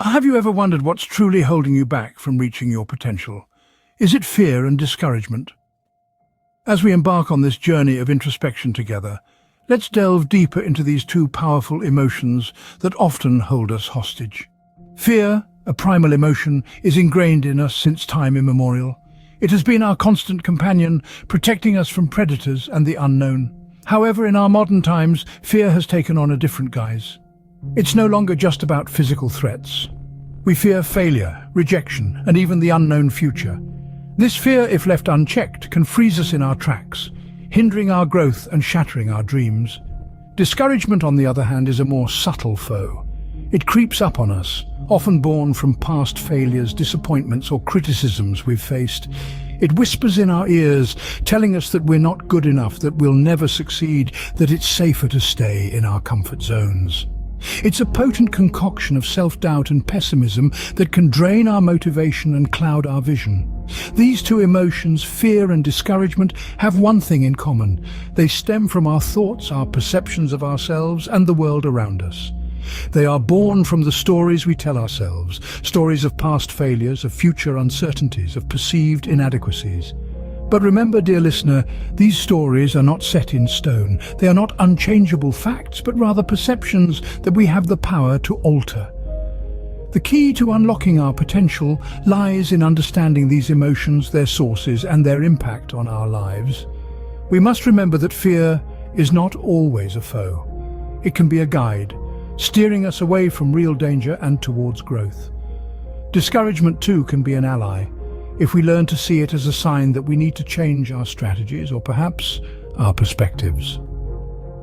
Have you ever wondered what's truly holding you back from reaching your potential? Is it fear and discouragement? As we embark on this journey of introspection together, let's delve deeper into these two powerful emotions that often hold us hostage. Fear, a primal emotion, is ingrained in us since time immemorial. It has been our constant companion, protecting us from predators and the unknown. However, in our modern times, fear has taken on a different guise. It's no longer just about physical threats. We fear failure, rejection, and even the unknown future. This fear, if left unchecked, can freeze us in our tracks, hindering our growth and shattering our dreams. Discouragement, on the other hand, is a more subtle foe. It creeps up on us, often born from past failures, disappointments, or criticisms we've faced. It whispers in our ears, telling us that we're not good enough, that we'll never succeed, that it's safer to stay in our comfort zones. It's a potent concoction of self-doubt and pessimism that can drain our motivation and cloud our vision. These two emotions, fear and discouragement, have one thing in common. They stem from our thoughts, our perceptions of ourselves and the world around us. They are born from the stories we tell ourselves, stories of past failures, of future uncertainties, of perceived inadequacies. But remember, dear listener, these stories are not set in stone. They are not unchangeable facts, but rather perceptions that we have the power to alter. The key to unlocking our potential lies in understanding these emotions, their sources, and their impact on our lives. We must remember that fear is not always a foe. It can be a guide, steering us away from real danger and towards growth. Discouragement, too, can be an ally, if we learn to see it as a sign that we need to change our strategies or perhaps our perspectives.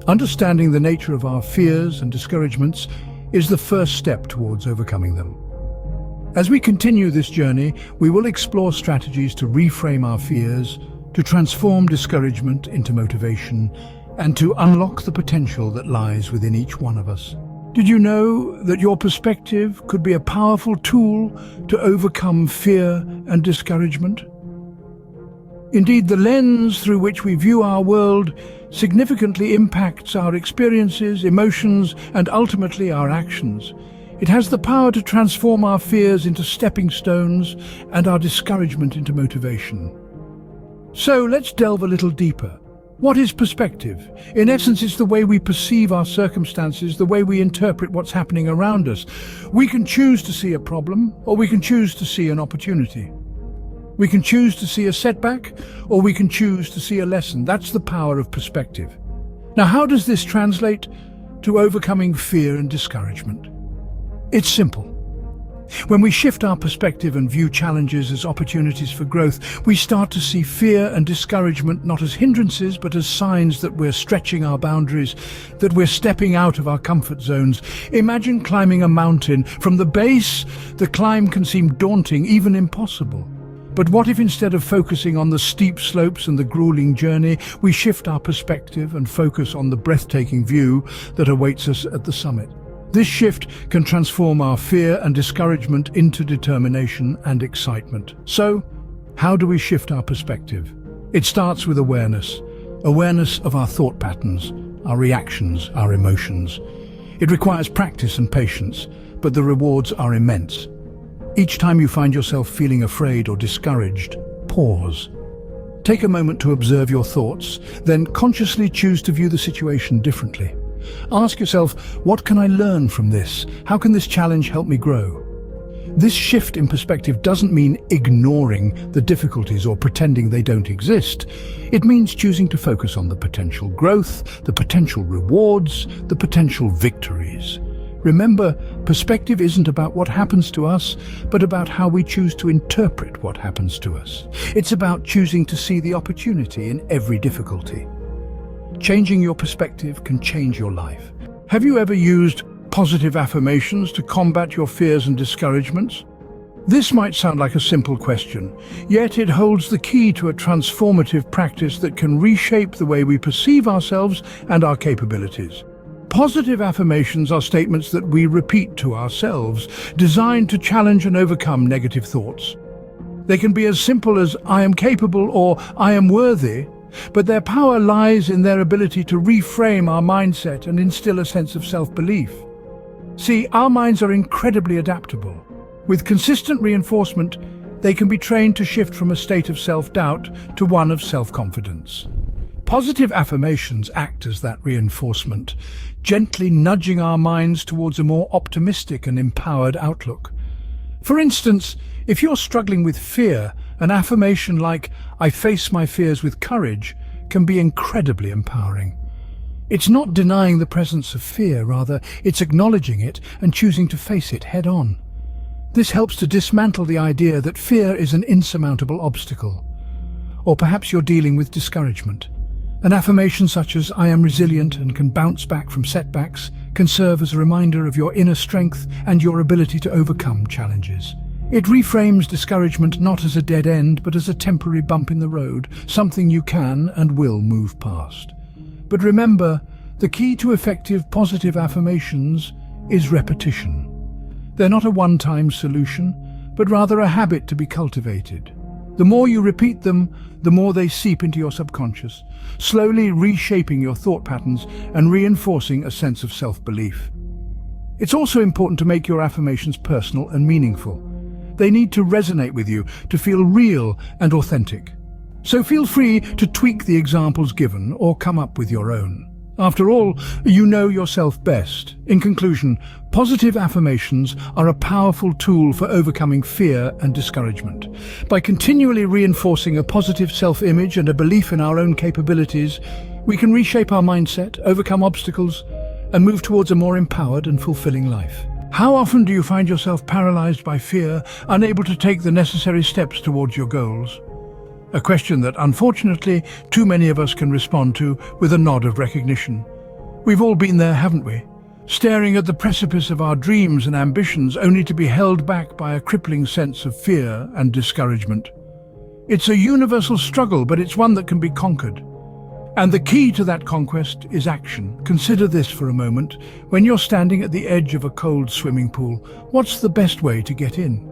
Understanding the nature of our fears and discouragements is the first step towards overcoming them. As we continue this journey, we will explore strategies to reframe our fears, to transform discouragement into motivation, and to unlock the potential that lies within each one of us. Did you know that your perspective could be a powerful tool to overcome fear and discouragement? Indeed, the lens through which we view our world significantly impacts our experiences, emotions, and ultimately our actions. It has the power to transform our fears into stepping stones and our discouragement into motivation. So let's delve a little deeper. What is perspective? In essence, it's the way we perceive our circumstances, the way we interpret what's happening around us. We can choose to see a problem, or we can choose to see an opportunity. We can choose to see a setback, or we can choose to see a lesson. That's the power of perspective. Now, how does this translate to overcoming fear and discouragement? It's simple. When we shift our perspective and view challenges as opportunities for growth, we start to see fear and discouragement not as hindrances, but as signs that we're stretching our boundaries, that we're stepping out of our comfort zones. Imagine climbing a mountain. From the base, the climb can seem daunting, even impossible. But what if instead of focusing on the steep slopes and the grueling journey, we shift our perspective and focus on the breathtaking view that awaits us at the summit? This shift can transform our fear and discouragement into determination and excitement. So, how do we shift our perspective? It starts with awareness. Awareness of our thought patterns, our reactions, our emotions. It requires practice and patience, but the rewards are immense. Each time you find yourself feeling afraid or discouraged, pause. Take a moment to observe your thoughts, then consciously choose to view the situation differently. Ask yourself, what can I learn from this? How can this challenge help me grow? This shift in perspective doesn't mean ignoring the difficulties or pretending they don't exist. It means choosing to focus on the potential growth, the potential rewards, the potential victories. Remember, perspective isn't about what happens to us, but about how we choose to interpret what happens to us. It's about choosing to see the opportunity in every difficulty. Changing your perspective can change your life. Have you ever used positive affirmations to combat your fears and discouragements? This might sound like a simple question, yet it holds the key to a transformative practice that can reshape the way we perceive ourselves and our capabilities. Positive affirmations are statements that we repeat to ourselves, designed to challenge and overcome negative thoughts. They can be as simple as "I am capable" or "I am worthy," but their power lies in their ability to reframe our mindset and instill a sense of self-belief. See, our minds are incredibly adaptable. With consistent reinforcement, they can be trained to shift from a state of self-doubt to one of self-confidence. Positive affirmations act as that reinforcement, gently nudging our minds towards a more optimistic and empowered outlook. For instance, if you're struggling with fear, an affirmation like, "I face my fears with courage," can be incredibly empowering. It's not denying the presence of fear, rather, it's acknowledging it and choosing to face it head-on. This helps to dismantle the idea that fear is an insurmountable obstacle. Or perhaps you're dealing with discouragement. An affirmation such as, "I am resilient and can bounce back from setbacks," can serve as a reminder of your inner strength and your ability to overcome challenges. It reframes discouragement not as a dead end, but as a temporary bump in the road, something you can and will move past. But remember, the key to effective positive affirmations is repetition. They're not a one-time solution, but rather a habit to be cultivated. The more you repeat them, the more they seep into your subconscious, slowly reshaping your thought patterns and reinforcing a sense of self-belief. It's also important to make your affirmations personal and meaningful. They need to resonate with you, to feel real and authentic. So feel free to tweak the examples given or come up with your own. After all, you know yourself best. In conclusion, positive affirmations are a powerful tool for overcoming fear and discouragement. By continually reinforcing a positive self-image and a belief in our own capabilities, we can reshape our mindset, overcome obstacles, and move towards a more empowered and fulfilling life. How often do you find yourself paralyzed by fear, unable to take the necessary steps towards your goals? A question that, unfortunately, too many of us can respond to with a nod of recognition. We've all been there, haven't we? Staring at the precipice of our dreams and ambitions only to be held back by a crippling sense of fear and discouragement. It's a universal struggle, but it's one that can be conquered. And the key to that conquest is action. Consider this for a moment. When you're standing at the edge of a cold swimming pool, what's the best way to get in?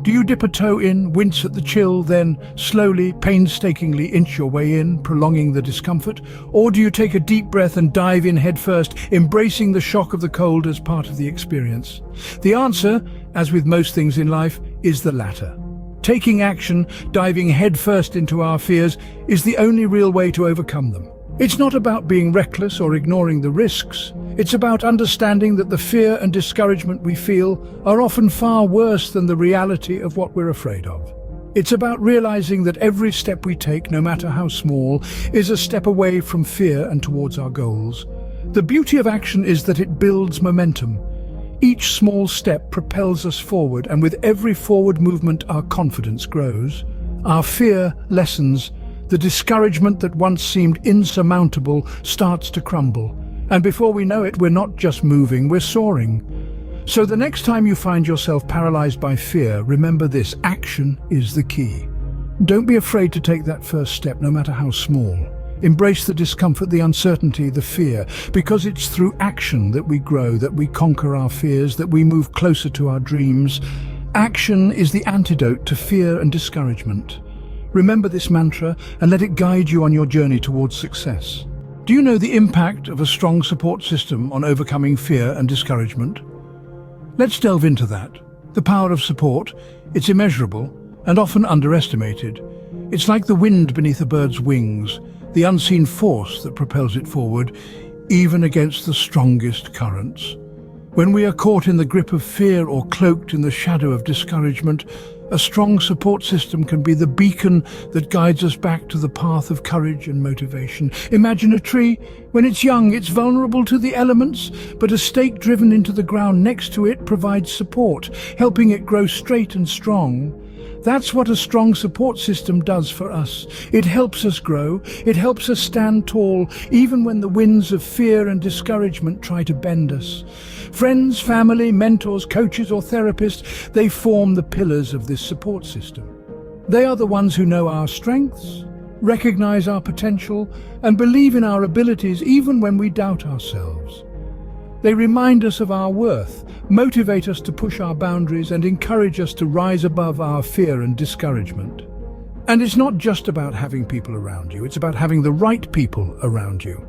Do you dip a toe in, wince at the chill, then slowly, painstakingly inch your way in, prolonging the discomfort? Or do you take a deep breath and dive in headfirst, embracing the shock of the cold as part of the experience? The answer, as with most things in life, is the latter. Taking action, diving headfirst into our fears, is the only real way to overcome them. It's not about being reckless or ignoring the risks. It's about understanding that the fear and discouragement we feel are often far worse than the reality of what we're afraid of. It's about realizing that every step we take, no matter how small, is a step away from fear and towards our goals. The beauty of action is that it builds momentum. Each small step propels us forward, and with every forward movement our confidence grows. Our fear lessens. The discouragement that once seemed insurmountable starts to crumble. And before we know it, we're not just moving, we're soaring. So the next time you find yourself paralyzed by fear, remember this: action is the key. Don't be afraid to take that first step, no matter how small. Embrace the discomfort, the uncertainty, the fear, because it's through action that we grow, that we conquer our fears, that we move closer to our dreams. Action is the antidote to fear and discouragement. Remember this mantra and let it guide you on your journey towards success. Do you know the impact of a strong support system on overcoming fear and discouragement? Let's delve into that. The power of support, it's immeasurable and often underestimated. It's like the wind beneath a bird's wings, the unseen force that propels it forward, even against the strongest currents. When we are caught in the grip of fear or cloaked in the shadow of discouragement, a strong support system can be the beacon that guides us back to the path of courage and motivation. Imagine a tree. When it's young, it's vulnerable to the elements, but a stake driven into the ground next to it provides support, helping it grow straight and strong. That's what a strong support system does for us. It helps us grow. It helps us stand tall, even when the winds of fear and discouragement try to bend us. Friends, family, mentors, coaches, or therapists, they form the pillars of this support system. They are the ones who know our strengths, recognize our potential, and believe in our abilities even when we doubt ourselves. They remind us of our worth, motivate us to push our boundaries, and encourage us to rise above our fear and discouragement. And it's not just about having people around you, it's about having the right people around you.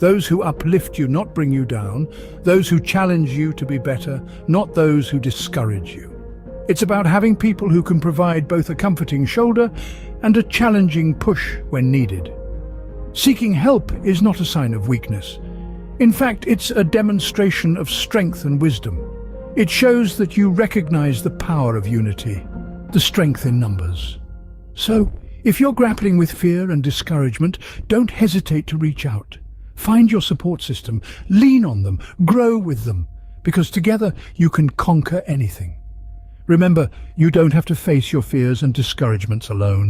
Those who uplift you, not bring you down. Those who challenge you to be better, not those who discourage you. It's about having people who can provide both a comforting shoulder and a challenging push when needed. Seeking help is not a sign of weakness. In fact, it's a demonstration of strength and wisdom. It shows that you recognize the power of unity, the strength in numbers. So, if you're grappling with fear and discouragement, don't hesitate to reach out. Find your support system, lean on them, grow with them, because together you can conquer anything. Remember, you don't have to face your fears and discouragements alone.